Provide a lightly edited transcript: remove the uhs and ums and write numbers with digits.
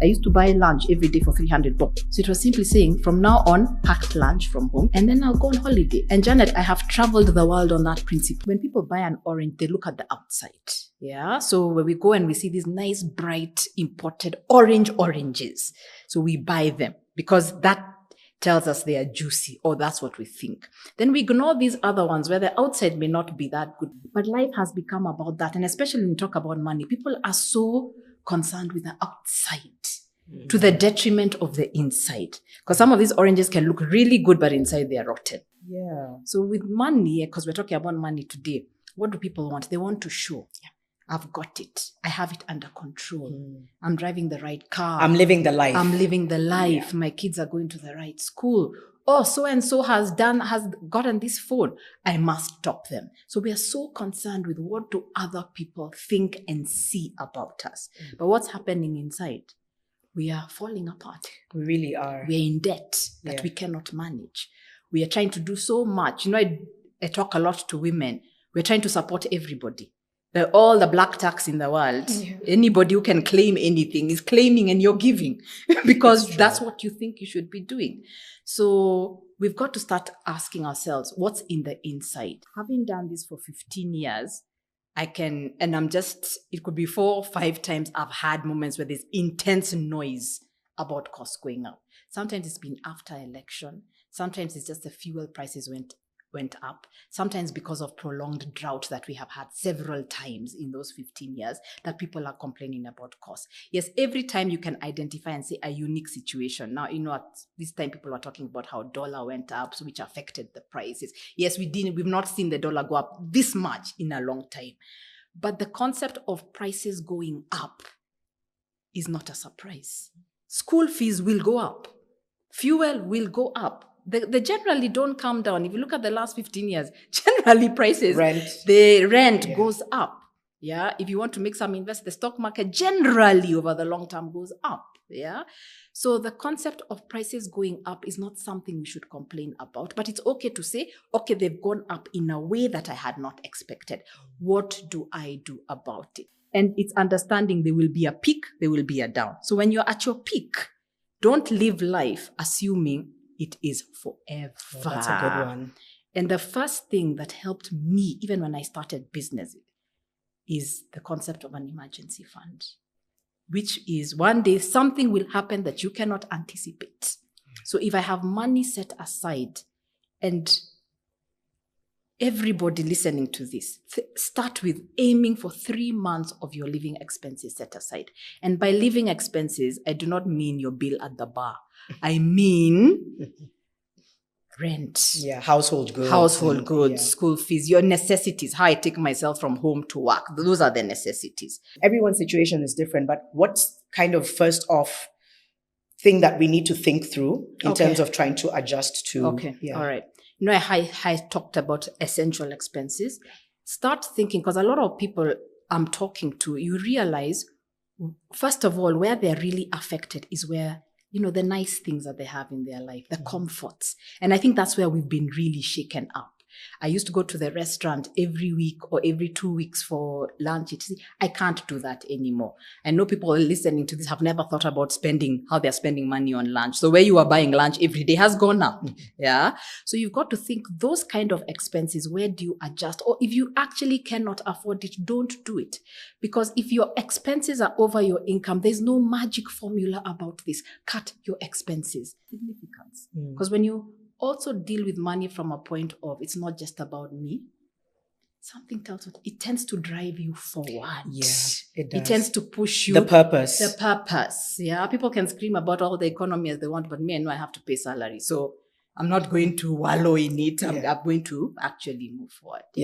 I used to buy lunch every day for 300 bob. So it was simply saying, from now on, packed lunch from home, and then I'll go on holiday. And Janet, I have traveled the world on that principle. When people buy an orange, they look at the outside. Yeah. So when we go and we see these nice, bright, imported oranges, so we buy them because that tells us they are juicy, or that's what we think. Then we ignore these other ones where the outside may not be that good. But life has become about that. And especially when you talk about money, people are so concerned with the outside to the detriment of the inside. Because some of these oranges can look really good, but inside they are rotten. Yeah. So with money, because we're talking about money today, what do people want? They want to show. I've got it. I have it under control. I'm driving the right car. I'm living the life. Yeah. My kids are going to the right school. Oh, so-and-so has gotten this phone. I must top them. So we are so concerned with what do other people think and see about us. But what's happening inside? We are falling apart. We really are. We are in debt that we cannot manage. We are trying to do so much. I talk a lot to women. We're trying to support everybody. All the black tax in the world, anybody who can claim anything is claiming and you're giving because that's what you think you should be doing. So we've got to start asking ourselves, what's in the inside? Having done this for 15 years, it could be 4 or 5 times I've had moments where there's intense noise about costs going up. Sometimes it's been after election. Sometimes it's just the fuel prices went up, sometimes because of prolonged drought that we have had several times in those 15 years that people are complaining about costs. Yes, every time you can identify and say a unique situation. Now, at this time people are talking about how dollar went up, so which affected the prices. Yes, we've not seen the dollar go up this much in a long time. But the concept of prices going up is not a surprise. School fees will go up. Fuel will go up. They generally don't come down. If you look at the last 15 years, generally prices, the rent goes up. Yeah. If you want to make some invest, the stock market generally over the long term goes up. Yeah. So the concept of prices going up is not something we should complain about, but it's okay to say, okay, they've gone up in a way that I had not expected. What do I do about it? And it's understanding there will be a peak, there will be a down. So when you're at your peak, don't live life assuming it is forever. Oh, that's a good one. And the first thing that helped me, even when I started business, is the concept of an emergency fund, which is one day something will happen that you cannot anticipate. So if I have money set aside, and everybody listening to this, start with aiming for 3 months of your living expenses set aside. And by living expenses, I do not mean your bill at the bar. I mean rent. Yeah, household goods. School fees, your necessities, how I take myself from home to work. Those are the necessities. Everyone's situation is different, but what's kind of first off thing that we need to think through in terms of trying to adjust to? Okay, all right. I talked about essential expenses. Start thinking, because a lot of people I'm talking to, you realize, first of all, where they're really affected is where, the nice things that they have in their life, the comforts. And I think that's where we've been really shaken up. I used to go to the restaurant every week or every 2 weeks for lunch. I can't do that anymore. I know people listening to this have never thought about how they're spending money on lunch. So where you are buying lunch every day has gone up. Yeah. So you've got to think those kind of expenses, where do you adjust? Or if you actually cannot afford it, don't do it. Because if your expenses are over your income, there's no magic formula about this. Cut your expenses. Significance. Because when you also deal with money from a point of, it's not just about me. Something tells it tends to drive you forward. Yeah, it does. It tends to push you. The purpose. Yeah. People can scream about all the economy as they want, but me, I know I have to pay salary. So I'm not going to wallow in it. I'm going to actually move forward.